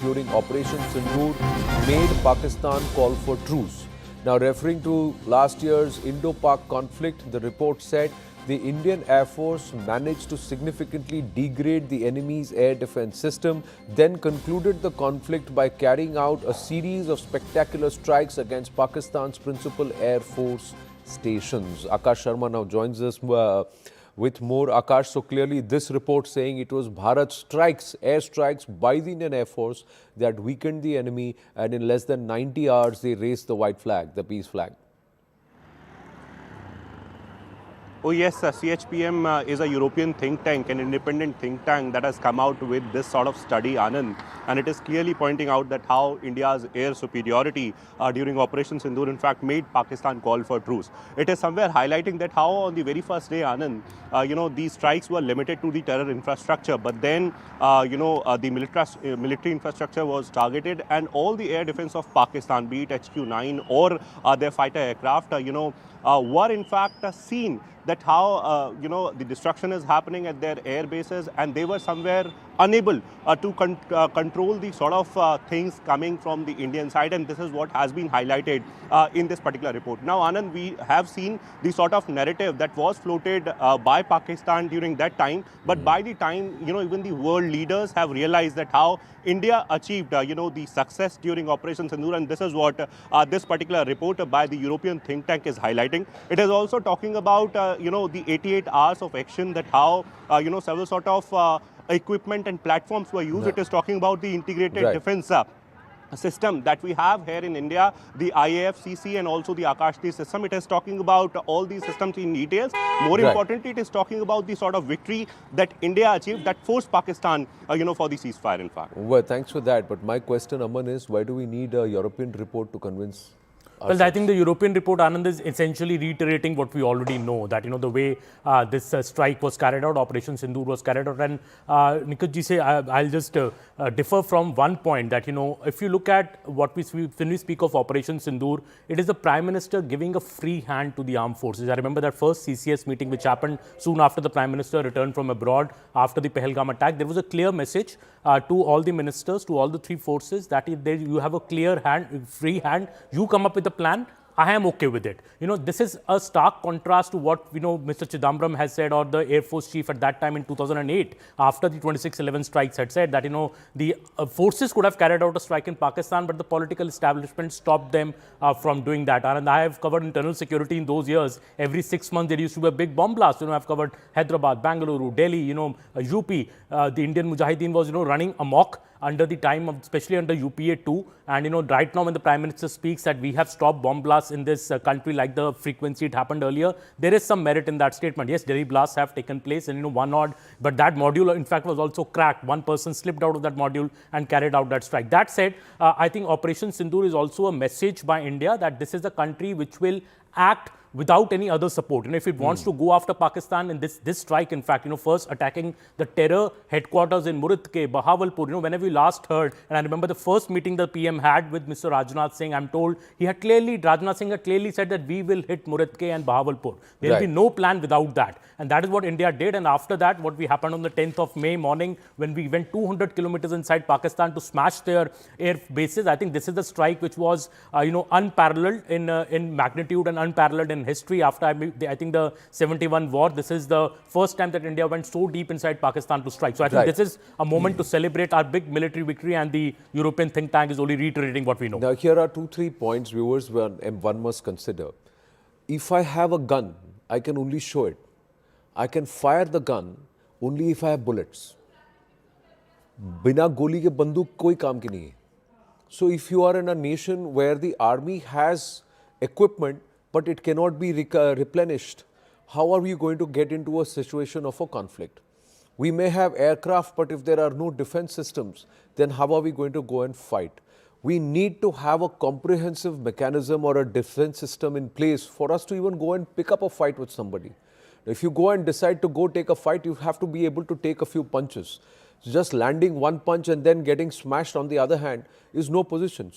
during Operation Sindoor made Pakistan call for truce. Now, referring to last year's Indo-Pak conflict, the report said the Indian Air Force managed to significantly degrade the enemy's air defense system, then concluded the conflict by carrying out a series of spectacular strikes against Pakistan's principal Air Force stations. Akash Sharma now joins us with more. Akash, so clearly this report saying it was Bharat's strikes, air strikes by the Indian Air Force that weakened the enemy, and in less than 90 hours they raised the white flag, the peace flag. Oh yes, CHPM is a European think tank, an independent think tank that has come out with this sort of study, Anand, and it is clearly pointing out that how India's air superiority during Operation Sindoor in fact made Pakistan call for truce. It is somewhere highlighting that how on the very first day, Anand, these strikes were limited to the terror infrastructure, but then the military infrastructure was targeted, and all the air defense of Pakistan, be it HQ-9 or their fighter aircraft, were in fact seen that how the destruction is happening at their air bases, and they were somewhere unable to control the sort of things coming from the Indian side, and this is what has been highlighted in this particular report. Now, Anand, we have seen the sort of narrative that was floated by Pakistan during that time, but by the time even the world leaders have realized that how India achieved the success during Operation Sindoor, and this is what this particular report by the European think tank is highlighting. It is also talking about the 88 hours of action, that how several sort of equipment and platforms were used. It is talking about the integrated defense system that we have here in India, the IAFCC and also the Akashti system. It is talking about all these systems in details. More importantly, it is talking about the sort of victory that India achieved that forced Pakistan, for the ceasefire, in fact. Well, thanks for that. But my question, Aman, is why do we need a European report to convince? Well, I think the European report, Anand, is essentially reiterating what we already know, that, the way this strike was carried out, Operation Sindoor was carried out. And Nikhil ji say, I'll just differ from one point that, if you look at what when we speak of Operation Sindoor, it is the Prime Minister giving a free hand to the armed forces. I remember that first CCS meeting which happened soon after the Prime Minister returned from abroad after the Pahalgam attack. There was a clear message to all the ministers, to all the three forces, that if you have a clear hand, free hand, you come up with a plan, I am okay with it. This is a stark contrast to what, Mr. Chidambaram has said, or the Air Force Chief at that time in 2008, after the 26/11 strikes, had said that, the forces could have carried out a strike in Pakistan, but the political establishment stopped them from doing that. And I have covered internal security in those years. Every 6 months, there used to be a big bomb blast. I've covered Hyderabad, Bangalore, Delhi, UP. The Indian Mujahideen was, running amok under the time of, especially under UPA 2. And, right now when the Prime Minister speaks that we have stopped bomb blasts in this country like the frequency it happened earlier, there is some merit in that statement. Yes, Delhi blasts have taken place, and, one odd, but that module, in fact, was also cracked. One person slipped out of that module and carried out that strike. That said, I think Operation Sindoor is also a message by India that this is a country which will act without any other support. If it wants to go after Pakistan in this strike, in fact, first attacking the terror headquarters in Muridke, Bahawalpur, whenever we last heard, and I remember the first meeting the PM had with Mr. Rajnath Singh, I'm told Rajnath Singh had clearly said that we will hit Muridke and Bahawalpur. There will be no plan without that. And that is what India did. And after that, what we happened on the 10th of May morning, when we went 200 kilometers inside Pakistan to smash their air bases, I think this is the strike which was, unparalleled in magnitude and unparalleled in history. After, I think, the 71 war, this is the first time that India went so deep inside Pakistan to strike. So I think this is a moment to celebrate our big military victory, and the European think tank is only reiterating what we know. Now, here are 2-3 points, viewers, one must consider. If I have a gun, I can only show it. I can fire the gun only if I have bullets. बिना गोली के बंदूक कोई काम की नहीं है. So if you are in a nation where the army has equipment but it cannot be replenished, how are we going to get into a situation of a conflict? We may have aircraft, but if there are no defense systems, then how are we going to go and fight? We need to have a comprehensive mechanism or a defense system in place for us to even go and pick up a fight with somebody. If you go and decide to go take a fight, you have to be able to take a few punches. Just landing one punch and then getting smashed on the other hand is no position.